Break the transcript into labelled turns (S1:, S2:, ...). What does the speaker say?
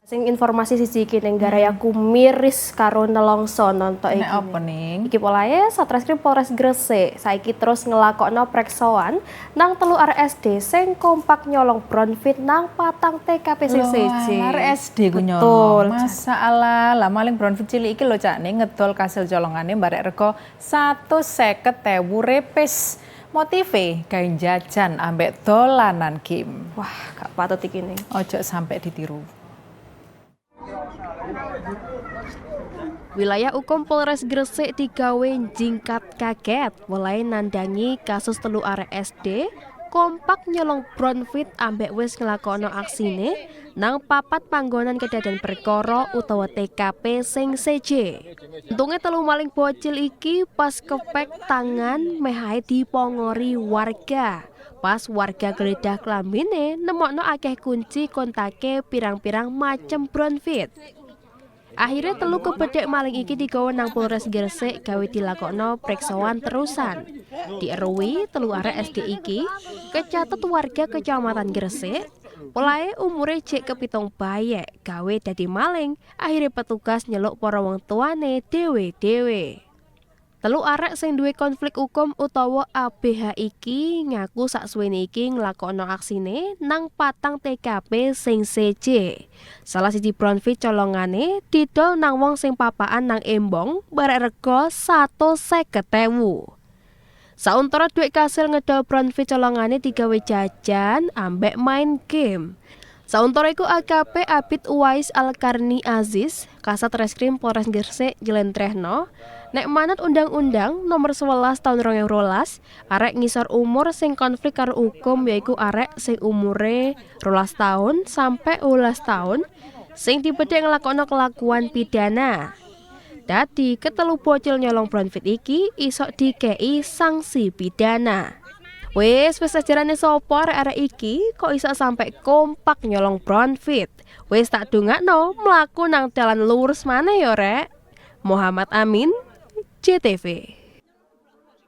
S1: Sing informasi siji iki ning garayaku miris karo nelongso nonton iki.
S2: Nek apa ning?
S1: Iki polahe Satreskrim Polres Gresik saiki terus ngelakokno preksoan nang 3 arek SD sing kompak nyolong Brownfit nang patang TKP sing siji.
S2: Arek SD ku nyolong. Masalah lah maling Brownfit cilik iki lho Cak ning ngedol kasil colongane barek rego 150.000 repis. Motive gawe jajan ambek dolanan game.
S1: Wah, gak patut iki ning.
S2: Ojo sampai ditiru.
S1: Wilayah Hukum Polres Gresik digawe jingkat kaget mulai nandangi kasus 3 arek SD kompak nyolong Brownfit ambek wis nglakokno aksine nang papat panggonan kedaden perkara utawa TKP sing seje. Untunge 3 maling bocil iki pas kepek tangan mehae dipongori warga. Pas warga geledah klambine nemokno akeh kunci kontake pirang-pirang macem Brownfit. Akhirnya 3 kepedek maling iki digawa nang Polres Gresik gawe dilakokno preksoan terusan. Dieruwi 3 arek SD iki kecatet warga Kecamatan Gresik. Polahe umure jek kepitung bayek gawe dadi maling. Akhirnya petugas nyeluk para wong tuane dewe-dewe. 3 arek sing duwe konflik hukum utawa ABH iki ngaku saksuwene iki nglakokno aksine nang patang TKP sing seje. Salah siji Brownfit colongane didol nang wong sing papaan nang Embong barek rego 150.000. Sauntara duit kasil ngedol Brownfit colongane digawe jajan ambek main game. Sauntara iku AKP Abid Uwais Al-Karni Aziz, Kasat Reskrim Polres Gresik jelentrehno nek manut Undang-Undang Nomor 11 Tahun 2012, arek ngisor umur sing konflik karo hukum yaiku arek sing umure 12 tahun sampai 12 tahun sing dibedhek nglakokno kelakuan pidana. Dadi ketelu bocil nyolong Brownfit iki isok dikei sanksi pidana. Wis ajarane sopo arek iki kok iso sampai kompak nyolong Brownfit. Wis tak dongakno mlaku nang dalan lurus maneh ya rek. Muhammad Amin, JTV.